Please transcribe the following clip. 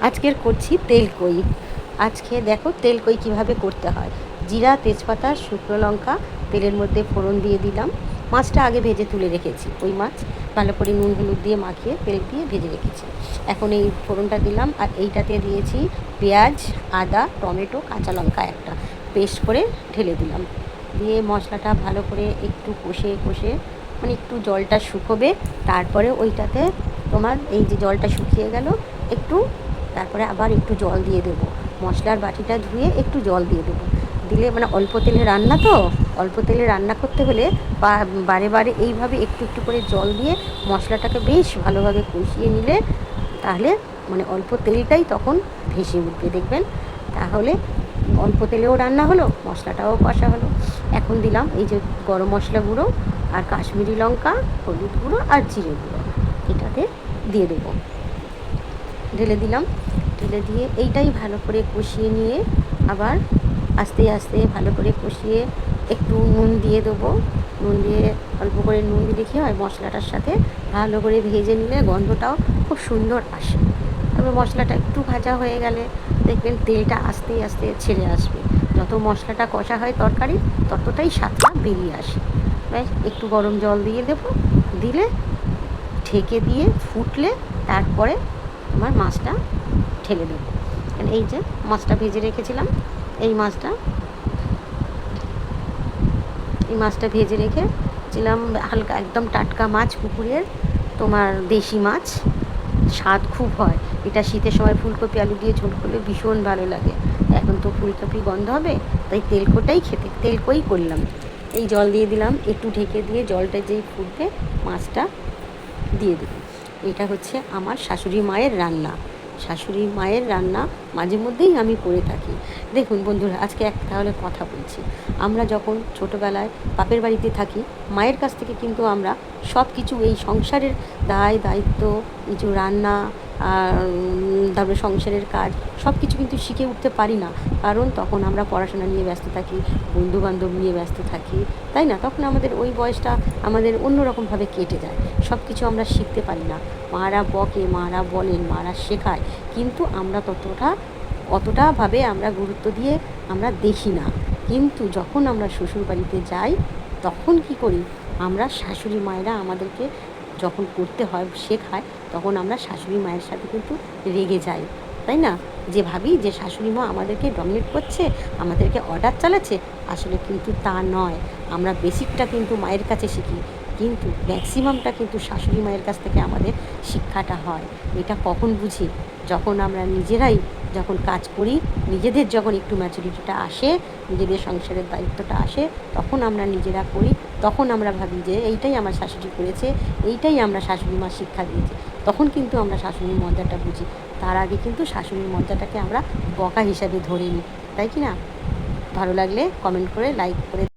আজকের করছি তেল কই। আজকে দেখো তেল কই কীভাবে করতে হয়। জিরা, তেজপাতা, শুকনো লঙ্কা তেলের মধ্যে ফোড়ন দিয়ে দিলাম। মাছটা আগে ভেজে তুলে রেখেছি, ওই মাছ ভালো করে নুন হলুদ দিয়ে মাখিয়ে তেল দিয়ে ভেজে রেখেছি। এখন এই ফোড়নটা দিলাম, আর এইটাতে দিয়েছি পেঁয়াজ, আদা, টমেটো, কাঁচা লঙ্কা একটা পেস্ট করে ঢেলে দিলাম। দিয়ে মশলাটা ভালো করে একটু কষে কষে মানে একটু জলটা শুকোবে, তারপরে ওইটাতে তোমার এই যে জলটা শুকিয়ে গেল একটু, তারপরে আবার একটু জল দিয়ে দেবো। মশলার বাটিটা ধুয়ে একটু জল দিয়ে দেবো, দিলে মানে অল্প তেলে রান্না তো, অল্প তেলে রান্না করতে হলে বারে বারে এইভাবে একটু একটু করে জল দিয়ে মশলাটাকে বেশ ভালোভাবে কষিয়ে নিলে তাহলে মানে অল্প তেলটাই তখন ভেসে উঠবে, দেখবেন। তাহলে অল্প তেলেও রান্না হলো, মশলাটাও কষা হলো। এখন দিলাম এই যে গরম মশলা গুঁড়ো আর কাশ্মীরি লঙ্কা, হলুদ গুঁড়ো আর জিরে গুঁড়ো, এটাতে দিয়ে দেবো। ঢেলে দিলাম, ঢেলে দিয়ে এইটাই ভালো করে কষিয়ে নিয়ে আবার আস্তে আস্তে ভালো করে কষিয়ে একটু নুন দিয়ে দেবো। নুন দিয়ে অল্প করে নুন দিলে কী হয়, মশলাটার সাথে ভালো করে ভেজে নিলে গন্ধটাও খুব সুন্দর আসে। তারপর মশলাটা একটু ভাজা হয়ে গেলে দেখবেন তেলটা আস্তে আস্তে ছেড়ে আসবে। যত মশলাটা কষা হয় তরকারি ততটাই স্বাদটা বেরিয়ে আসে। ব্যাস একটু গরম জল দিয়ে দেবো, দিলে ঢেকে দিয়ে ফুটলে তারপরে আমার মাছটা ঢেলে দেবো। এই যে মাছটা ভেজে রেখেছিলাম, এই মাছটা ভেজে রেখেছিলাম, হালকা একদম টাটকা মাছ, পুকুরের তোমার দেশি মাছ, স্বাদ খুব হয়। এটা শীতের সময় ফুলকপি আলু দিয়ে ঝোল করলে ভীষণ ভালো লাগে। এখন তো ফুলকপি গন্ধ হবে, তাই তেলকই করলাম। এই জল দিয়ে দিলাম, একটু ঢেকে দিয়ে জলটা যেই ফুটবে মাছটা দিয়ে দেবো। এটা হচ্ছে আমার শাশুড়ি মায়ের রান্না। শাশুড়ি মায়ের রান্না মাঝে মধ্যেই আমি করে থাকি। দেখুন বন্ধুরা, আজকে তাহলে কথা বলছি। আমরা যখন ছোটোবেলায় বাপের বাড়িতে থাকি, মায়ের কাছ থেকে কিন্তু আমরা সব কিছু এই সংসারের দায়িত্ব, কিছু রান্না আর তারপরে সংসারের কাজ সব কিছু কিন্তু শিখে উঠতে পারি না, কারণ তখন আমরা পড়াশোনা নিয়ে ব্যস্ত থাকি, বন্ধুবান্ধব নিয়ে ব্যস্ত থাকি, তাই না? তখন আমাদের ওই বয়সটা আমাদের অন্যরকমভাবে কেটে যায়, সব কিছু আমরা শিখতে পারি না। মারা বকে, মারা বলেন, মারা শেখায়, কিন্তু আমরা অতটাভাবে আমরা গুরুত্ব দিয়ে আমরা দেখি না। কিন্তু যখন আমরা শ্বশুর বাড়িতে যাই তখন কি করি, আমরা শাশুড়ি মায়েরা আমাদেরকে যখন করতে হয় শেখায়, তখন আমরা শাশুড়ি মায়ের সাথে কিন্তু রেগে যাই, তাই না? যে ভাবি যে শাশুড়ি মা আমাদেরকে ডমিনেট করছে, আমাদেরকে অর্ডার চালাচ্ছে। আসলে কিন্তু তা নয়। আমরা বেসিকটা কিন্তু মায়ের কাছে শিখি, কিন্তু ম্যাক্সিমামটা কিন্তু শাশুড়ি মায়ের কাছ থেকে আমাদের শিক্ষাটা হয়। এটা কখন বুঝি, যখন আমরা নিজেরাই যখন কাজ করি, নিজেদের যখন একটু ম্যাচুরিটিটা আসে, নিজেদের সংসারের দায়িত্বটা আসে, তখন আমরা নিজেরা করি। তখন আমরা ভাবি যে এইটাই আমার শাশুড়ি করেছে, এইটাই আমরা শাশুড়ি মা শিক্ষা দিয়েছে। তখন কিন্তু আমরা শাশুড়ির মজাটা বুঝি। তার আগে কিন্তু শাশুড়ির মজাটাকে আমরা বকা হিসাবে ধরে নিই, তাই কি না? ভালো লাগলে কমেন্ট করে, লাইক করে